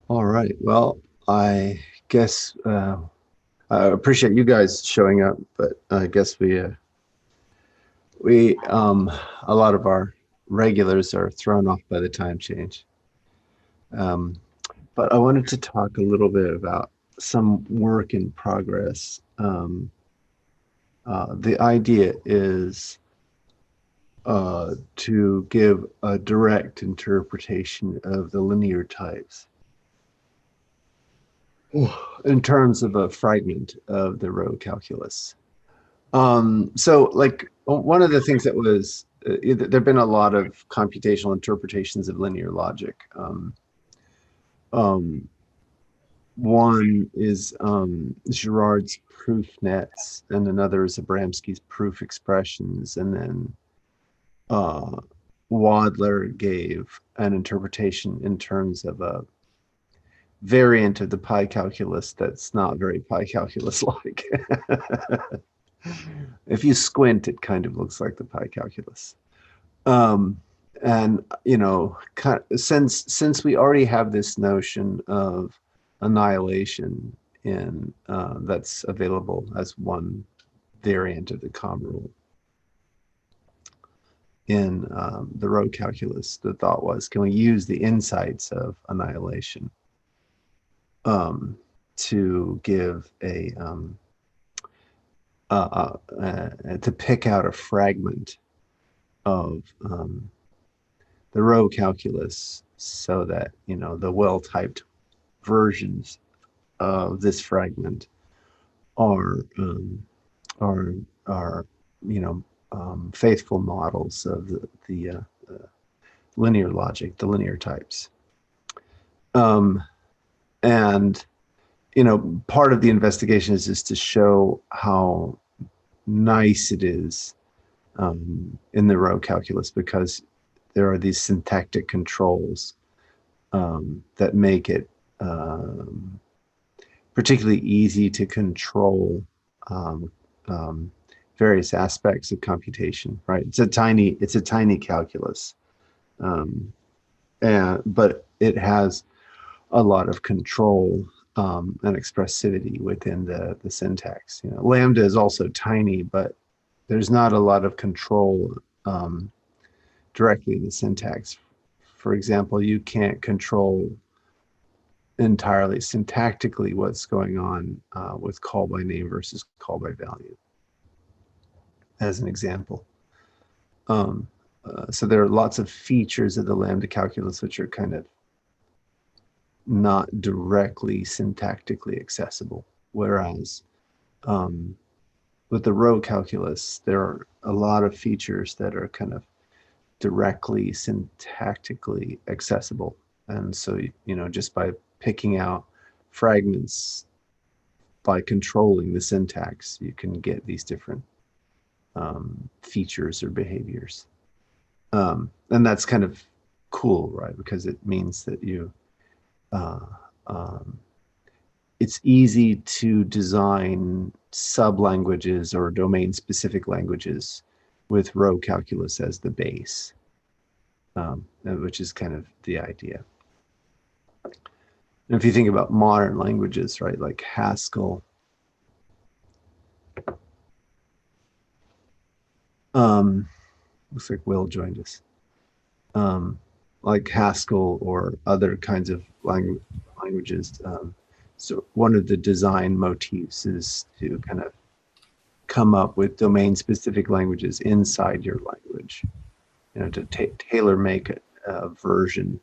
All right. Well, I guess I appreciate you guys showing up, but I guess we a lot of our regulars are thrown off by the time change. Um, but I wanted to talk a little bit about some work in progress. The idea is to give a direct interpretation of the linear types in terms of a fragment of the rho-calculus. So like one of the things that was there've been a lot of computational interpretations of linear logic. Um, One is Girard's proof nets, and another is Abramsky's proof expressions, and then uh, Wadler gave an interpretation in terms of a variant of the pi calculus that's not very pi calculus like. If you squint, it kind of looks like the pi calculus. Um, and since we already have this notion of annihilation in that's available as one variant of the Com rule in the rho-calculus, the thought was, can we use the insights of annihilation to give to pick out a fragment of the rho-calculus so that the well-typed versions of this fragment are are are faithful models of the linear logic, the linear types, um, and part of the investigation is to show how nice it is in the rho-calculus, because there are these syntactic controls that make it particularly easy to control um, um, various aspects of computation. Right? It's a tiny calculus, um, but it has a lot of control and expressivity within the syntax. Lambda is also tiny, but there's not a lot of control directly in the syntax. For example, you can't control entirely syntactically what's going on with call by name versus call by value, as an example. Um, so there are lots of features of the lambda calculus which are kind of not directly syntactically accessible, whereas with the rho-calculus, there are a lot of features that are kind of directly syntactically accessible. And so, just by picking out fragments by controlling the syntax, you can get these different features or behaviors. And that's kind of cool, right? Because it means that uh, um, it's easy to design sub-languages or domain-specific languages with rho-calculus as the base, which is kind of the idea. And if you think about modern languages, right, like Haskell, looks like Will joined us. Like Haskell or other kinds of languages. So one of the design motifs is to kind of come up with domain-specific languages inside your language, to tailor make a version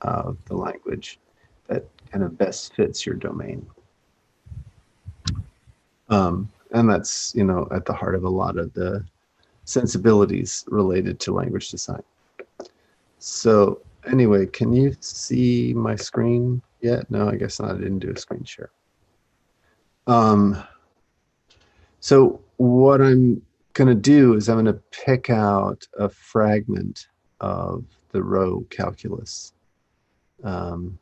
of the language that kind of best fits your domain. And that's, at the heart of a lot of the sensibilities related to language design. So anyway, can you see my screen yet? No, I guess not. I didn't do a screen share. So what I'm going to do is I'm going to pick out a fragment of the rho-calculus. And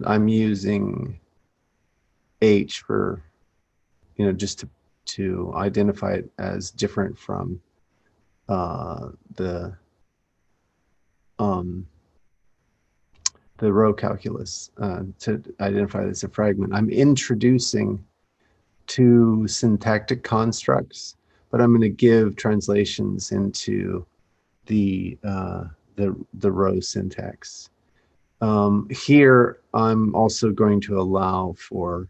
I'm using H for, just to identify it as different from the the rho-calculus to identify this as a fragment. I'm introducing two syntactic constructs, but I'm going to give translations into the rho syntax. Here, I'm also going to allow for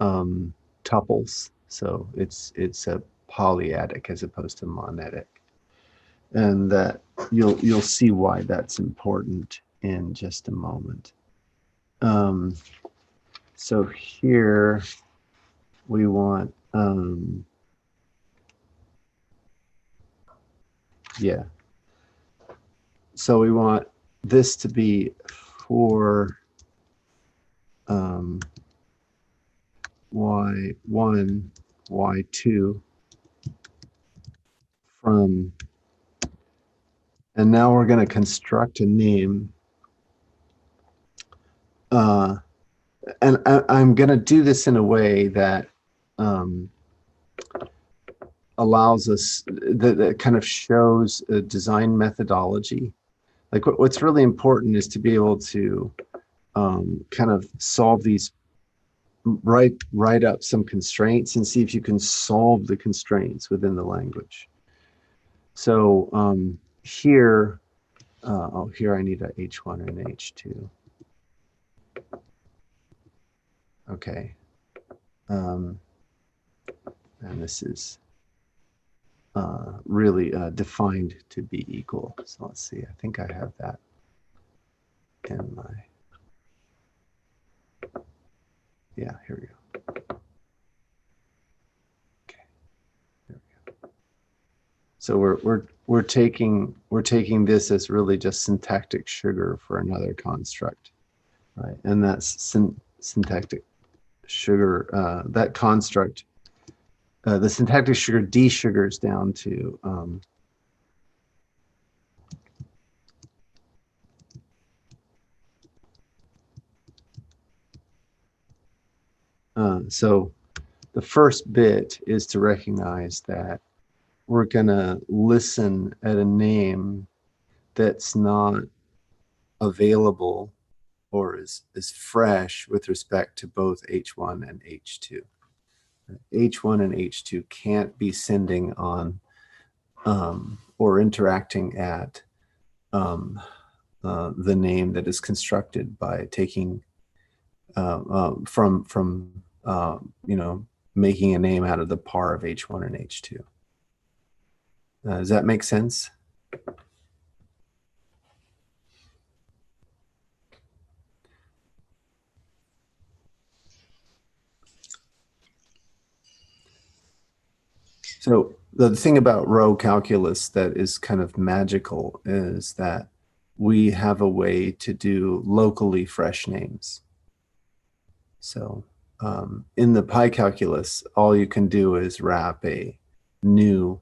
tuples, so it's a polyadic as opposed to monetic, and that you'll see why that's important in just a moment. So here we want yeah. So we want this to be for y1, y2 from, and now we're going to construct a name. And I'm going to do this in a way that allows us, that kind of shows a design methodology. Like what's really important is to be able to kind of solve these, write up some constraints and see if you can solve the constraints within the language. So here, here I need a H1 and an H2. Okay. And this is really defined to be equal. So let's see, I think I have that in my, yeah, here we go. Okay, there we go. So we're taking this as really just syntactic sugar for another construct, right? And that's syntactic sugar, that construct, the syntactic sugar desugars down to so the first bit is to recognize that we're gonna listen at a name that's not available or is fresh with respect to both H1 and H2. H1 and H2 can't be sending on or interacting at the name that is constructed by taking from you know, making a name out of the par of H1 and H2. Does that make sense? So the thing about rho-calculus that is kind of magical is that we have a way to do locally fresh names. So in the pi calculus, all you can do is wrap a new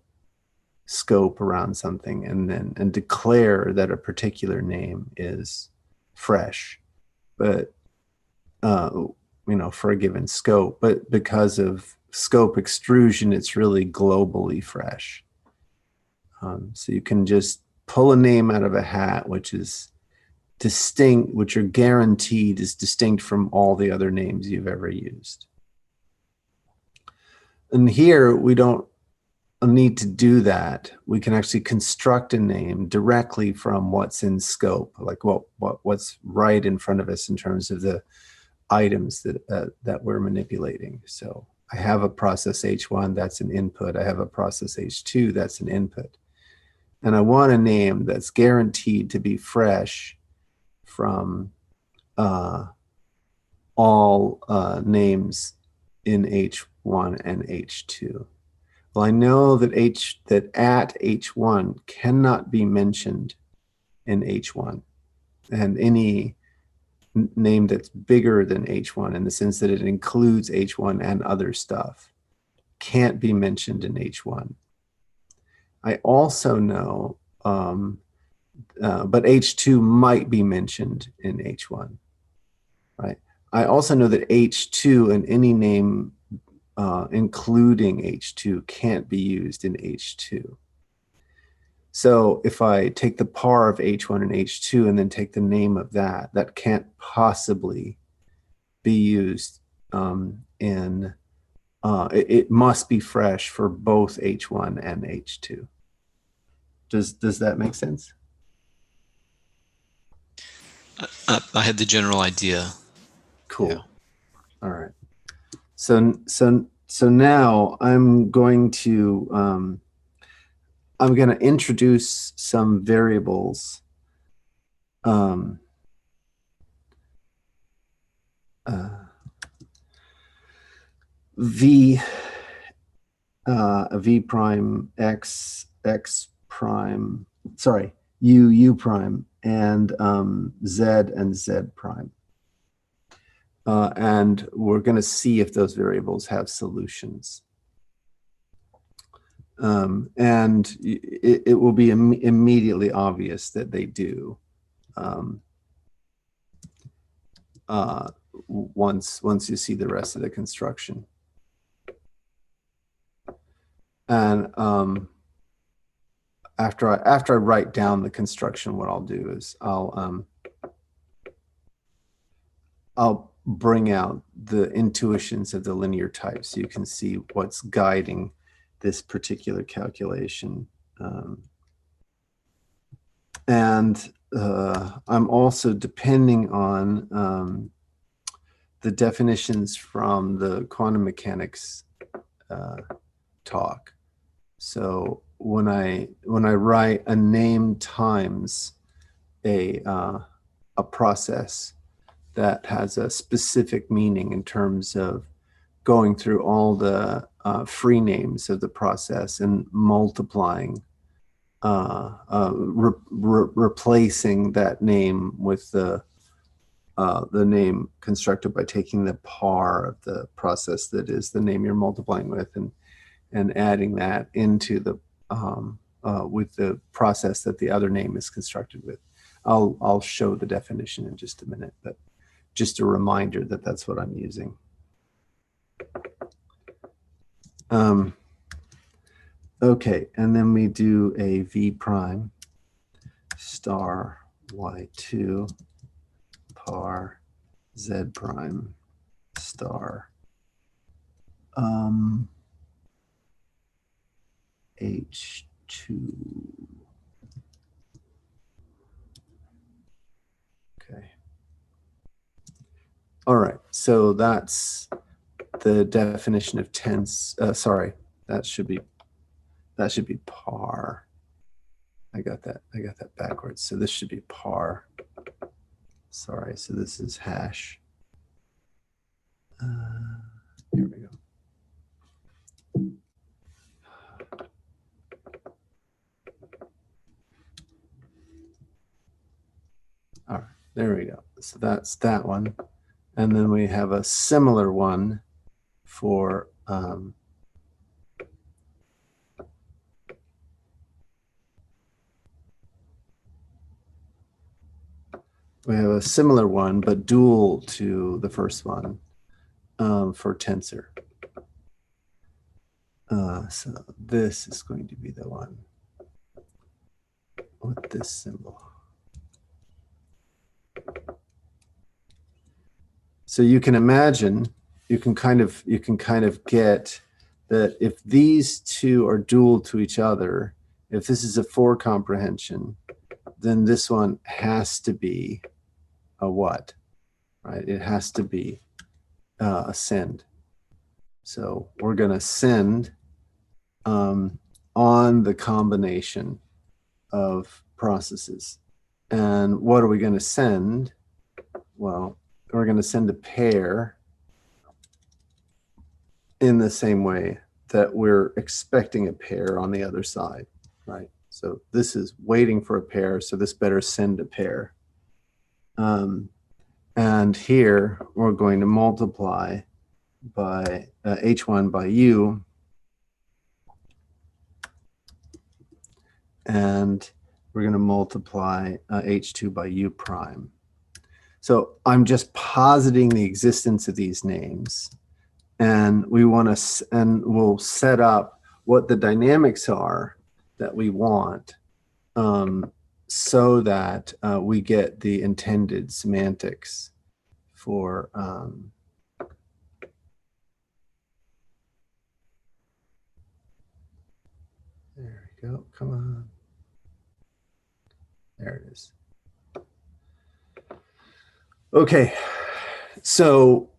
scope around something and declare that a particular name is fresh, but you know, for a given scope. But because of scope extrusion, it's really globally fresh. So you can just pull a name out of a hat, which is distinct, which are guaranteed is distinct from all the other names you've ever used. And here we don't need to do that. We can actually construct a name directly from what's in scope, like what's right in front of us in terms of the items that we're manipulating. So I have a process H1, that's an input. I have a process H2, that's an input. And I want a name that's guaranteed to be fresh from all names in H1 and H2. Well, I know that at H1 cannot be mentioned in H1, and any name that's bigger than H1 in the sense that it includes H1 and other stuff can't be mentioned in H1. I also know, but H2 might be mentioned in H1, right? I also know that H2 and any name including H2 can't be used in H2. So if I take the par of H1 and H2 and then take the name of that, that can't possibly be used it must be fresh for both H1 and H2. Does that make sense? I had the general idea. Cool. Yeah. All right. So now I'm going to introduce some variables. V prime x prime, sorry, u prime, and z and z prime. And we're going to see if those variables have solutions. And it will be immediately obvious that they do once you see the rest of the construction. And after I write down the construction, what I'll do is I'll bring out the intuitions of the linear type so you can see what's guiding this particular calculation. And I'm also depending on the definitions from the quantum mechanics talk. So when I write a name times a process that has a specific meaning in terms of going through all the free names of the process and multiplying, replacing that name with the name constructed by taking the par of the process that is the name you're multiplying with, and adding that into the with the process that the other name is constructed with. I'll show the definition in just a minute, but just a reminder that that's what I'm using. Okay, and then we do a v prime star y2 par z prime star h2. Okay. All right, so that's the definition of tense. Sorry, that should be par. I got that backwards. So this should be par. Sorry, so this is hash. Here we go. All right, there we go. So that's that one. And then we have a similar one for we have a similar one, but dual to the first one for tensor. So this is going to be the one with this symbol. So you can imagine, you can kind of get that if these two are dual to each other, if this is a 4 comprehension, then this one has to be a what, right? It has to be a send. So we're going to send on the combination of processes. And what are we going to send? Well, we're going to send a pair in the same way that we're expecting a pair on the other side, right? So this is waiting for a pair, so this better send a pair. And here we're going to multiply by h1 by u, and we're going to multiply h2 by u prime. So I'm just positing the existence of these names, and we want to, and we'll set up what the dynamics are that we want so that we get the intended semantics for there we go. Come on. There it is. Okay. So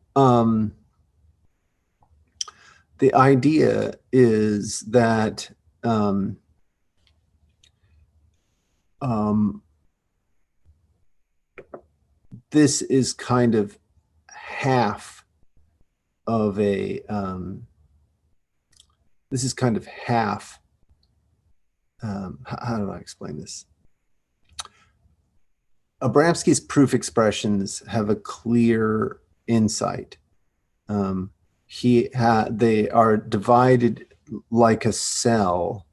the idea is that this is kind of half of a this is kind of half how do I explain this? Abramsky's proof expressions have a clear insight. They are divided like a cell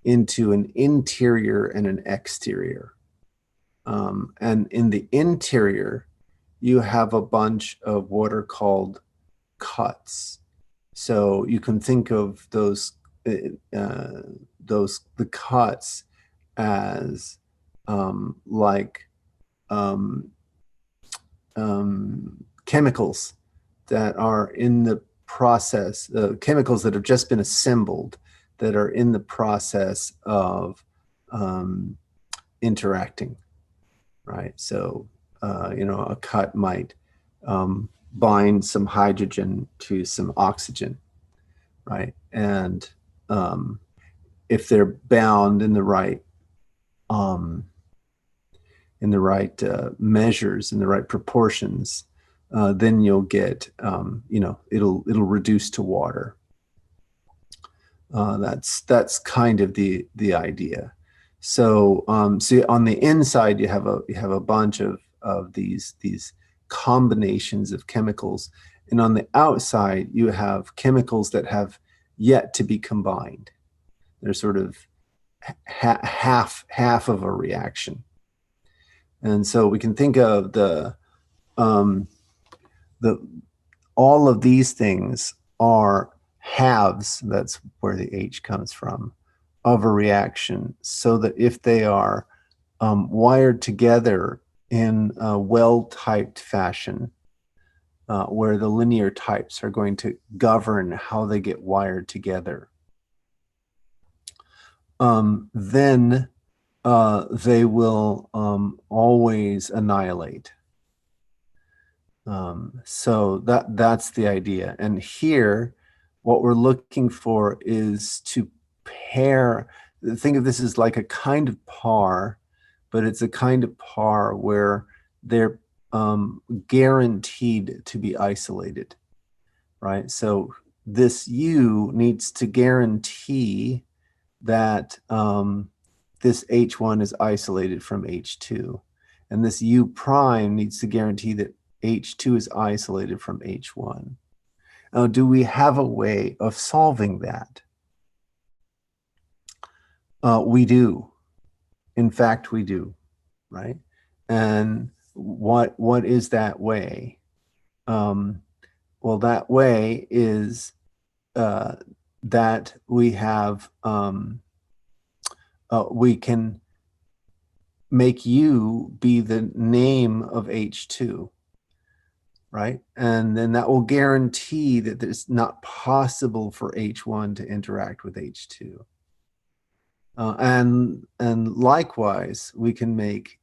into an interior and an exterior. And in the interior, you have a bunch of what are called cuts. So you can think of the cuts as like chemicals that are in the process, chemicals that have just been assembled that are in the process of interacting, right? So, a cut might bind some hydrogen to some oxygen, right? And if they're bound in the right measures, in the right proportions, then you'll get, it'll reduce to water. That's kind of the idea. So, so on the inside, you have a bunch of these combinations of chemicals, and on the outside, you have chemicals that have yet to be combined. They're sort of half of a reaction. And so we can think of all of these things are halves, that's where the H comes from, of a reaction, so that if they are wired together in a well-typed fashion, where the linear types are going to govern how they get wired together, then they will always annihilate. So that's the idea. And here, what we're looking for is to pair. Think of this as like a kind of par, but it's a kind of par where they're guaranteed to be isolated, right? So this U needs to guarantee that this H1 is isolated from H2. And this U prime needs to guarantee that H2 is isolated from H1. Now, do we have a way of solving that? We do. In fact, we do, right? And what is that way? Well, that way is that we have, we can make U be the name of H2, right? And then that will guarantee that it's not possible for H1 to interact with H2. And likewise, we can make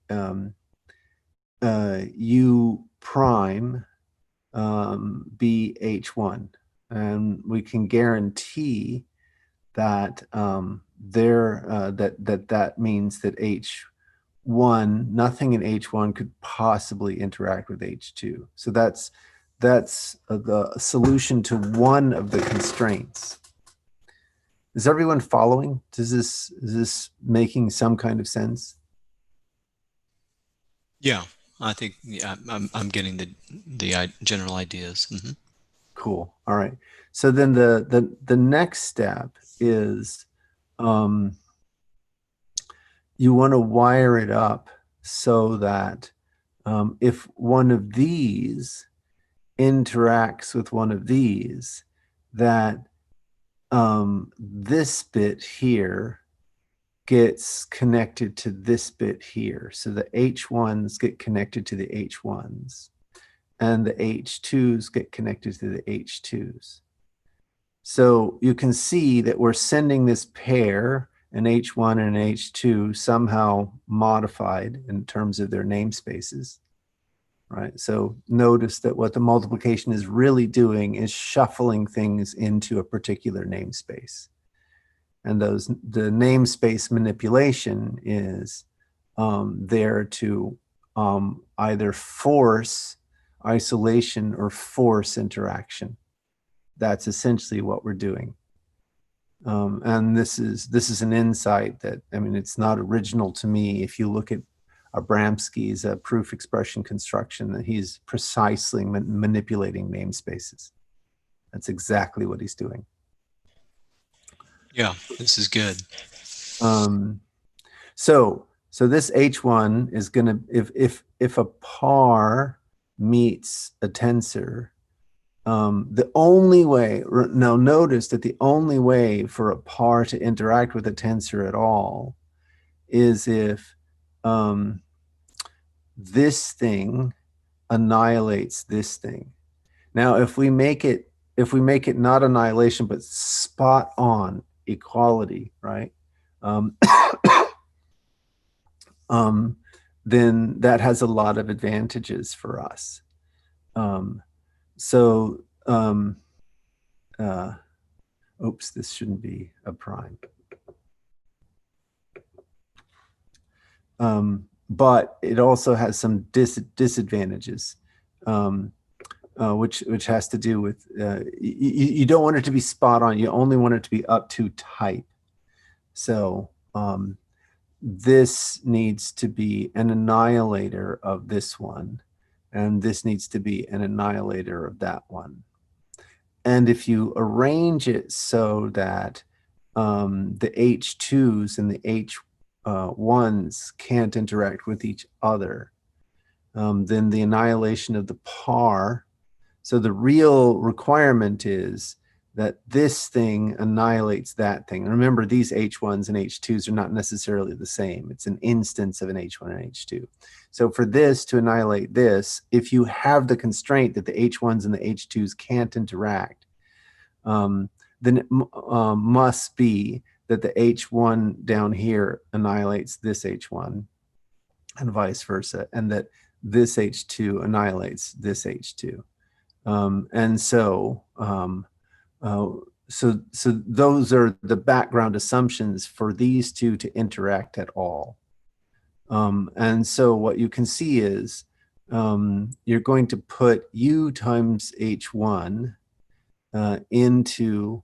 U prime be H1, and we can guarantee that that means that H1, nothing in H1 could possibly interact with H2. So that's the solution to one of the constraints. Is everyone following? Is this making some kind of sense? Yeah, I think I'm getting the general ideas. Mm-hmm. Cool. All right. So then the next step is you want to wire it up so that if one of these interacts with one of these, that this bit here gets connected to this bit here. So the H1s get connected to the H1s, and the H2s get connected to the H2s. So you can see that we're sending this pair, an H1 and an H2, somehow modified in terms of their namespaces, right? So notice that what the multiplication is really doing is shuffling things into a particular namespace. And the namespace manipulation is there to either force isolation or force interaction. That's essentially what we're doing. And this is an insight that, I mean, it's not original to me. If you look at Abramsky's proof expression construction, that he's precisely manipulating namespaces. That's exactly what he's doing. Yeah, this is good. So this H1 is going to, if a par meets a tensor, the only way, now notice that the only way for a par to interact with a tensor at all is if this thing annihilates this thing. Now, if we make it not annihilation, but spot on equality, right? Then that has a lot of advantages for us. Oops, this shouldn't be a prime. But it also has some disadvantages, which has to do with, you don't want it to be spot on. You only want it to be up to type. So this needs to be an annihilator of this one, and this needs to be an annihilator of that one. And if you arrange it so that the H2s and the H1s can't interact with each other, then the annihilation of the par. So the real requirement is that this thing annihilates that thing. Remember, these H1s and H2s are not necessarily the same. It's an instance of an H1 and H2. So for this to annihilate this, if you have the constraint that the H1s and the H2s can't interact, then it must be that the H1 down here annihilates this H1 and vice versa, and that this H2 annihilates this H2. And so those are the background assumptions for these two to interact at all. And so what you can see is you're going to put U times H1 into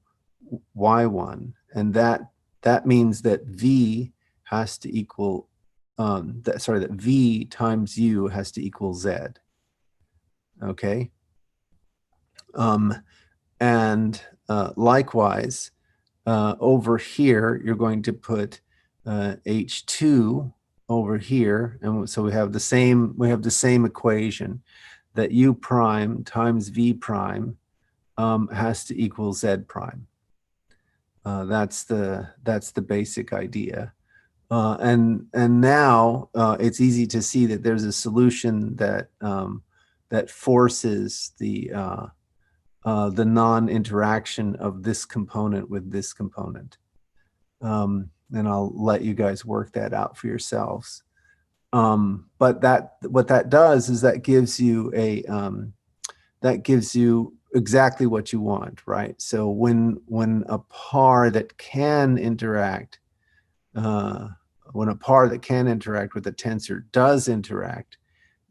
Y1, and that means that V has to equal, that V times U has to equal Z. Okay. And likewise, over here, you're going to put H2 over here, and so we have the same equation, that U prime times V prime has to equal Z prime. That's the basic idea. And now it's easy to see that there's a solution that that forces the non-interaction of this component with this component. And I'll let you guys work that out for yourselves. But what that does is that gives you exactly what you want, right? So when a par that can interact, with a tensor does interact,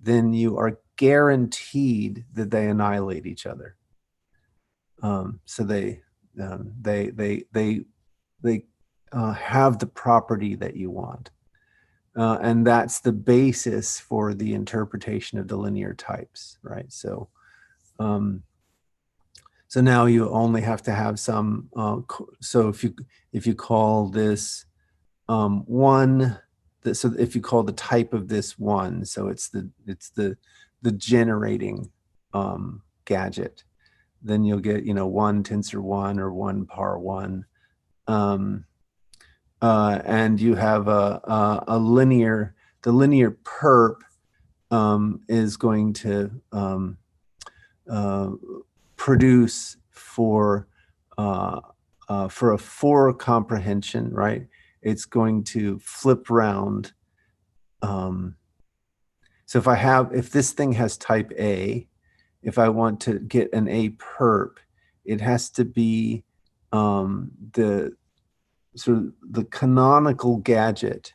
then you are guaranteed that they annihilate each other. So they have the property that you want, and that's the basis for the interpretation of the linear types, right? So so now you only have to have some. So if you call this one, so if you call the type of this one, so it's the generating gadget, then you'll get, one tensor one or one par one. and you have a linear, the linear perp is going to produce for a 4 comprehension, right? It's going to flip round. So if this thing has type A, if I want to get an A perp, it has to be the sort of the canonical gadget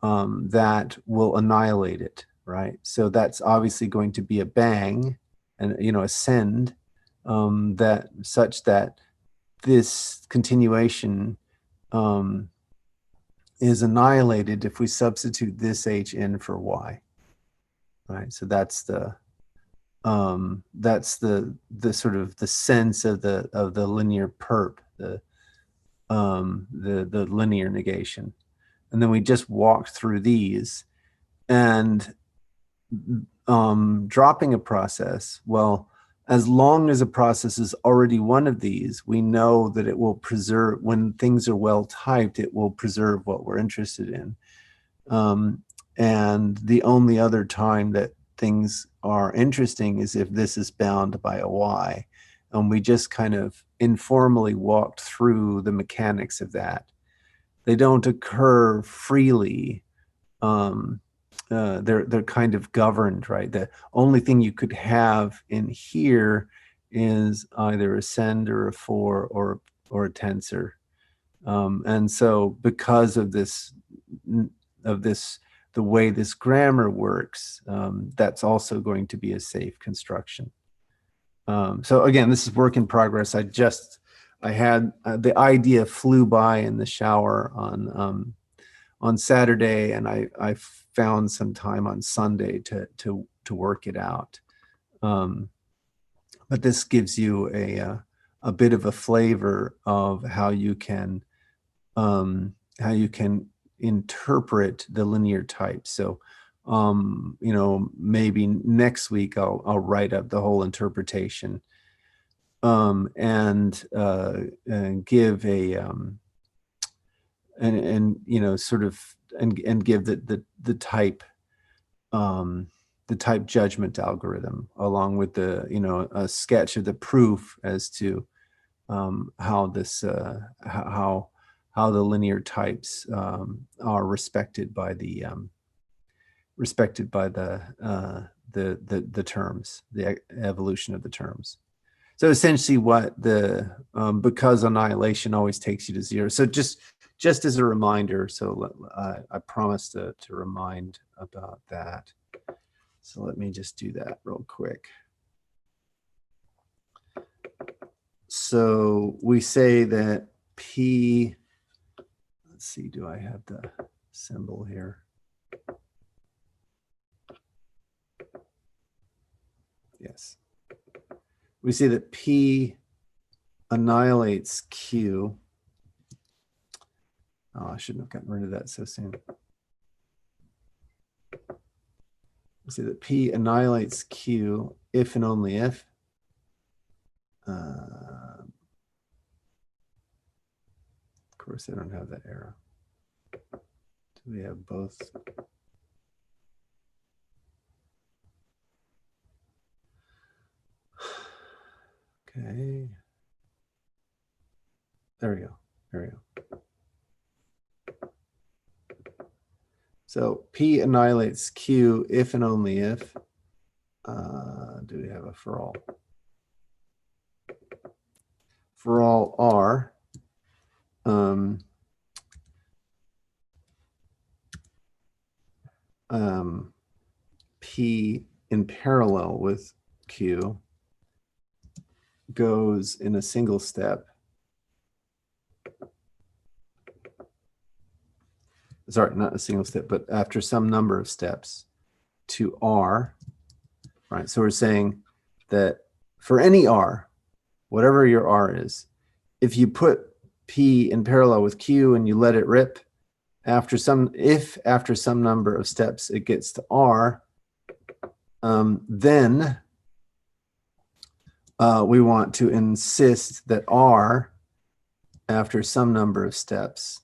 that will annihilate it, right? So that's obviously going to be a bang and, you know, a send, that such that this continuation is annihilated if we substitute this H in for Y, right? So that's the sort of the sense of the linear perp, the linear negation. And then we just walked through these, and dropping a process, well, as long as a process is already one of these, we know that it will preserve, when things are well typed, it will preserve what we're interested in. And the only other time that things are interesting is if this is bound by a Y. And we just kind of informally walked through the mechanics of that. They don't occur freely. They're kind of governed, right? The only thing you could have in here is either a send or a for or a tensor. And so because of this, the way this grammar works, that's also going to be a safe construction. So again, this is work in progress. I had the idea flew by in the shower on Saturday, and I found some time on Sunday to work it out. But this gives you a bit of a flavor of how you can interpret the linear type. So, you know, maybe next week I'll write up the whole interpretation, and give a and you know, sort of and give the type judgment algorithm, along with the, you know, a sketch of the proof as to how this how the linear types are respected by the terms, the evolution of the terms. So essentially what because annihilation always takes you to 0. So just as a reminder, so I promised to remind about that. So let me just do that real quick. So we say that P, let's see, do I have the symbol here? Yes. We say that P annihilates Q. Oh, I shouldn't have gotten rid of that so soon. We say that P annihilates Q if and only if of course, I don't have that arrow. Do we have both? Okay. There we go. There we go. So P annihilates Q if and only if. Do we have a for all? For all R, P in parallel with Q goes in a single step. Sorry, not a single step, but after some number of steps to R, right? So we're saying that for any R, whatever your R is, if you put P in parallel with Q and you let it rip, after some number of steps it gets to R, then we want to insist that R, after some number of steps,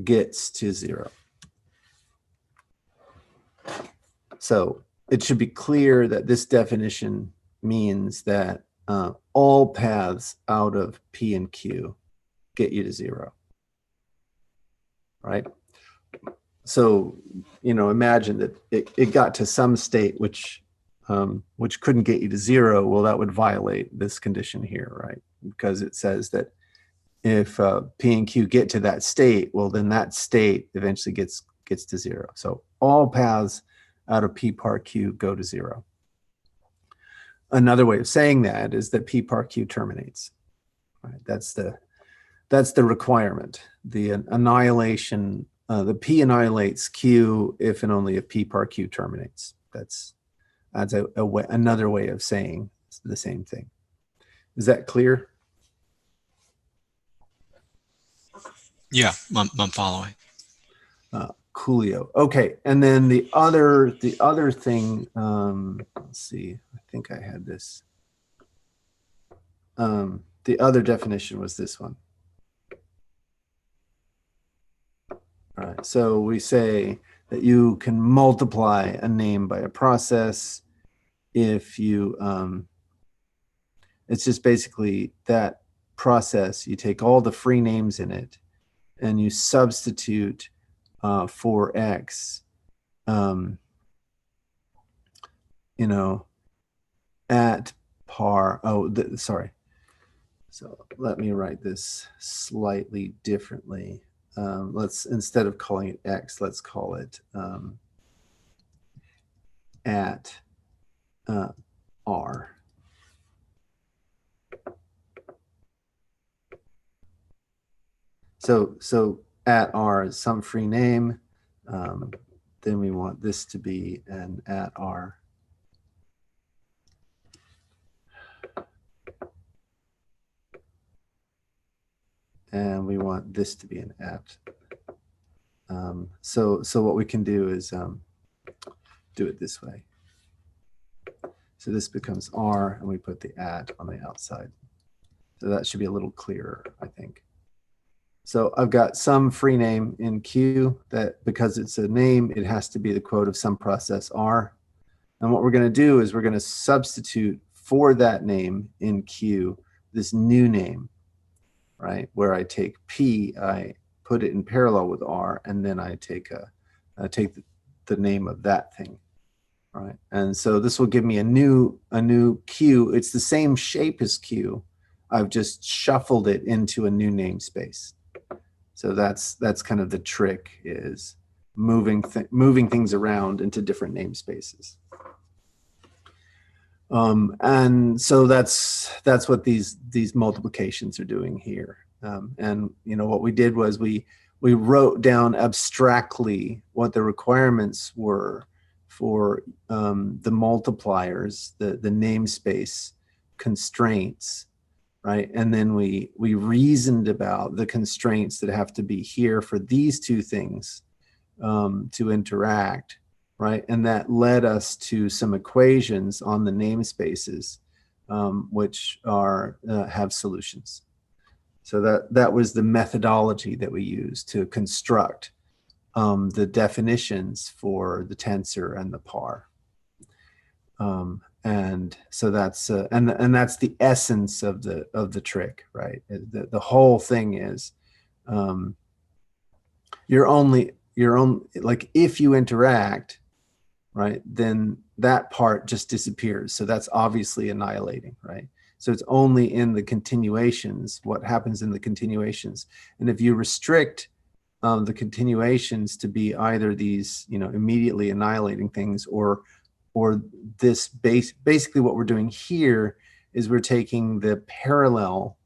gets to 0. So it should be clear that this definition means that all paths out of P and Q get you to 0, right? So, imagine that it got to some state which couldn't get you to 0. Well, that would violate this condition here, right? Because it says that if P and Q get to that state, well, then that state eventually gets to 0. So all paths out of P par Q go to 0. Another way of saying that is that P par Q terminates. Right? That's the requirement. The annihilation, the P annihilates Q if and only if P par Q terminates. That's another way of saying the same thing. Is that clear? Yeah, I'm following. Coolio. Okay, and then the other thing. Let's see. I think I had this. The other definition was this one. All right. So we say that you can multiply a name by a process if you. It's just basically that process. You take all the free names in it, and you substitute for X, at par. Sorry. So let me write this slightly differently. Let's, instead of calling it X, let's call it at R. So at R is some free name. Then we want this to be an at R. And we want this to be an at. So what we can do is do it this way. So this becomes R, and we put the at on the outside. So that should be a little clearer, I think. So I've got some free name in Q that, because it's a name, it has to be the quote of some process R. And what we're going to do is we're going to substitute for that name in Q this new name, right? Where I take P, I put it in parallel with R, and then I take the name of that thing, right? And so this will give me a new Q. It's the same shape as Q. I've just shuffled it into a new namespace. So that's kind of the trick, is moving things around into different namespaces. And so that's what these multiplications are doing here. And what we did was we wrote down abstractly what the requirements were for the multipliers, the namespace constraints, right? And then we reasoned about the constraints that have to be here for these two things to interact, right? And that led us to some equations on the namespaces, which have solutions. So that was the methodology that we used to construct the definitions for the tensor and the par. And so that's and that's the essence of the trick, right? The whole thing is you're only like, if you interact, right, then that part just disappears. So that's obviously annihilating, right? So it's only in the continuations, what happens in the continuations. And if you restrict the continuations to be either these, immediately annihilating things, or this basically what we're doing here is we're taking the parallel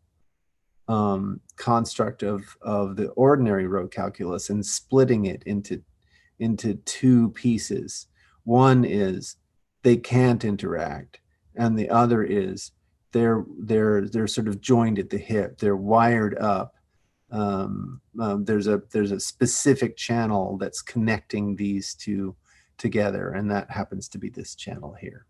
construct of the ordinary rho-calculus and splitting it into two pieces. One is they can't interact, and the other is they're sort of joined at the hip. They're wired up. There's a specific channel that's connecting these two together, and that happens to be this channel here.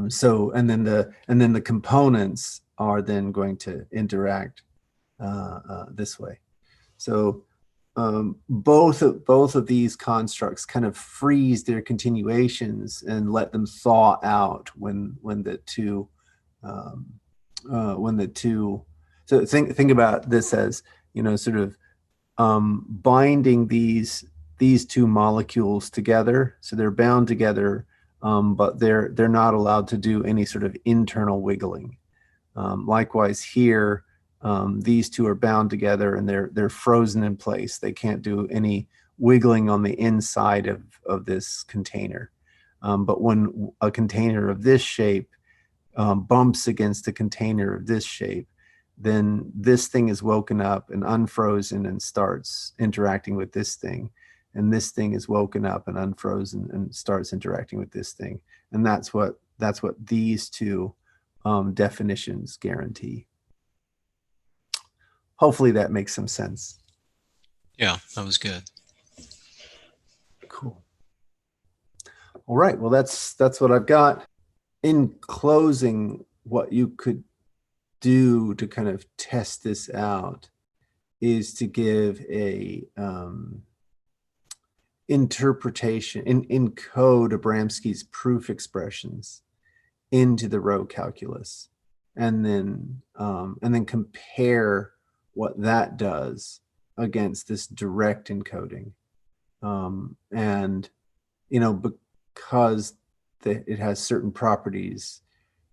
So and then the components are then going to interact this way. So both of these constructs kind of freeze their continuations and let them thaw out when the two so think about this as, you know, sort of binding these two molecules together, so they're bound together, but they're not allowed to do any sort of internal wiggling. Likewise here, these two are bound together and they're frozen in place. They can't do any wiggling on the inside of this container. But when a container of this shape bumps against a container of this shape, then this thing is woken up and unfrozen and starts interacting with this thing. And this thing is woken up and unfrozen and starts interacting with this thing. And that's what these two definitions guarantee. Hopefully that makes some sense. Yeah, that was good. Cool. All right, well, that's what I've got. In closing, what you could do to kind of test this out is to give a interpretation, encode Abramski's proof expressions into the rho-calculus, and then compare what that does against this direct encoding. And, you know, because it has certain properties,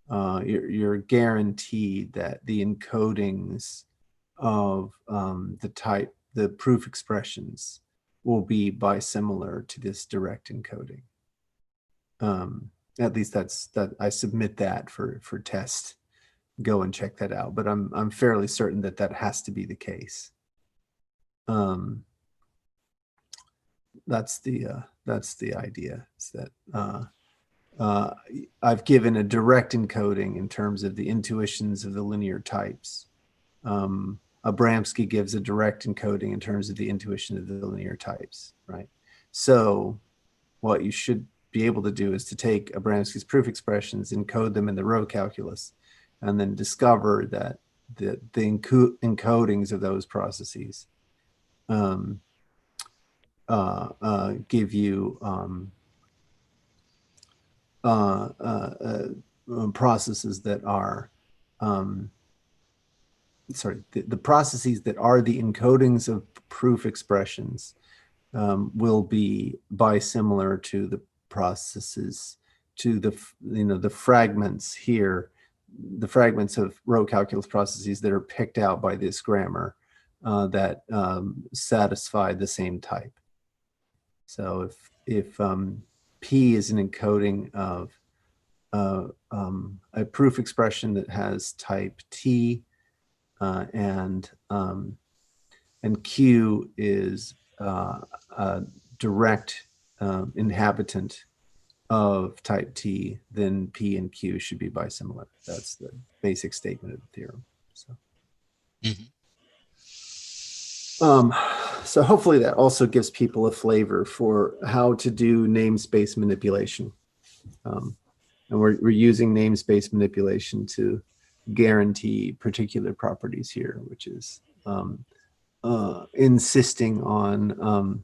you're guaranteed that the encodings of the proof expressions will be bisimilar to this direct encoding. At least I submit that for test. Go and check that out, but I'm fairly certain that has to be the case. That's the idea, is that I've given a direct encoding in terms of the intuitions of the linear types. Abramski gives a direct encoding in terms of the intuition of the linear types, right? So what you should be able to do is to take Abramski's proof expressions, encode them in the rho-calculus, and then discover that the encodings of those processes give you processes that are the processes that are the encodings of proof expressions will be bisimilar to the processes, to the fragments here, the fragments of rho-calculus processes that are picked out by this grammar that satisfy the same type. So if P is an encoding of a proof expression that has type T, and Q is a direct inhabitant of type T, then P and Q should be bisimilar. That's the basic statement of the theorem. So. So hopefully that also gives people a flavor for how to do namespace manipulation. And we're using namespace manipulation to guarantee particular properties here, which is insisting on.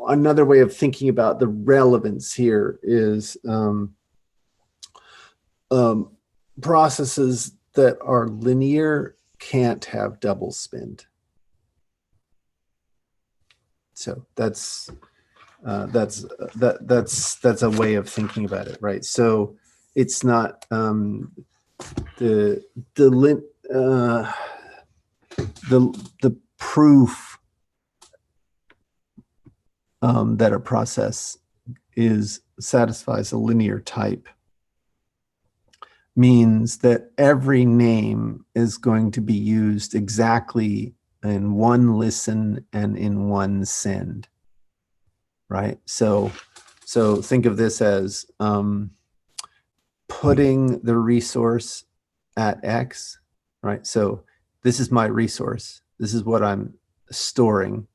Another way of thinking about the relevance here is processes that are linear can't have double spin. So that's a way of thinking about it, right? So it's not the proof that a process satisfies a linear type means that every name is going to be used exactly in one listen and in one send, right? So think of this as putting the resource at X, right? So this is my resource. This is what I'm storing,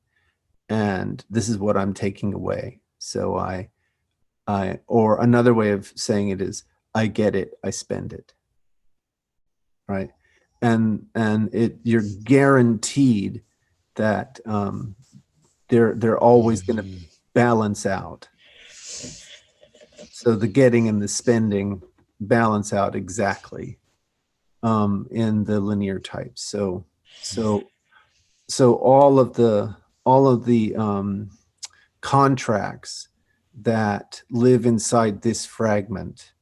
and this is what I'm taking away. So or another way of saying it is, I get it, I spend it, right? you're guaranteed that they're always going to balance out. So the getting and the spending balance out exactly in the linear types. So all of the contracts that live inside this fragment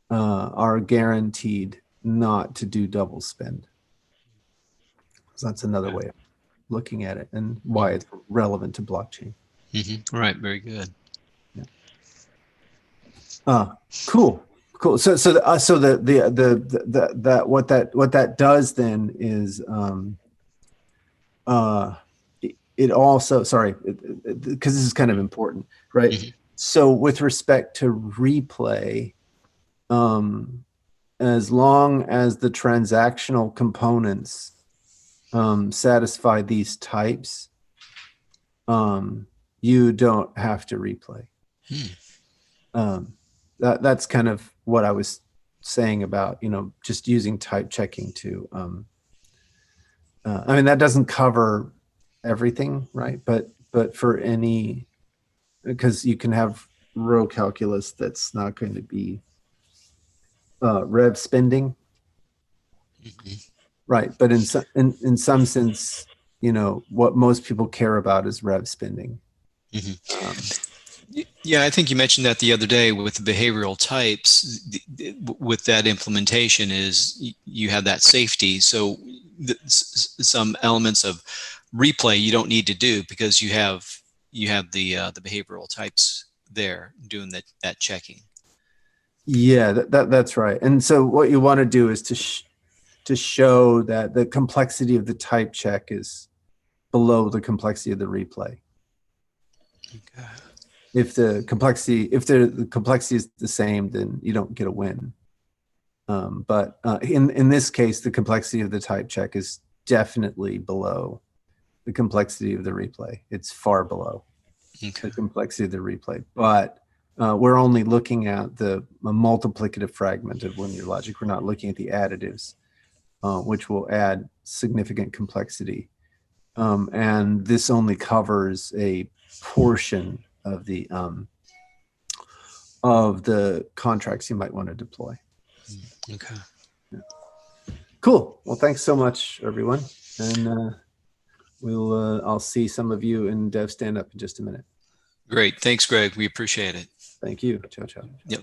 are guaranteed not to do double spend. So that's another way of looking at it and why it's relevant to blockchain. Right. Very good. Cool. So what that does then is it also, sorry, because this is kind of important, right? So with respect to replay, as long as the transactional components satisfy these types, you don't have to replay. That's kind of what I was saying about, just using type checking to, I mean, that doesn't cover everything, right? But for any, because you can have rho-calculus that's not going to be rev spending, right? But in some sense, what most people care about is rev spending. Yeah, I think you mentioned that the other day with the behavioral types. With that implementation, is you have that safety. So some elements of replay you don't need to do because you have the behavioral types there doing that checking. Yeah, that's right. And so what you want to do is to show that the complexity of the type check is below the complexity of the replay. Okay. If the complexity is the same, then you don't get a win. But in this case, the complexity of the type check is definitely below the complexity of the replay. It's far below the complexity of the replay. But we're only looking at the multiplicative fragment of linear logic. We're not looking at the additives, which will add significant complexity. And this only covers a portion of the contracts you might want to deploy. Okay. Yeah. Cool. Well, thanks so much, everyone. And I'll see some of you in Dev Stand Up in just a minute. Great. Thanks, Greg. We appreciate it. Thank you. Ciao, ciao. Yep.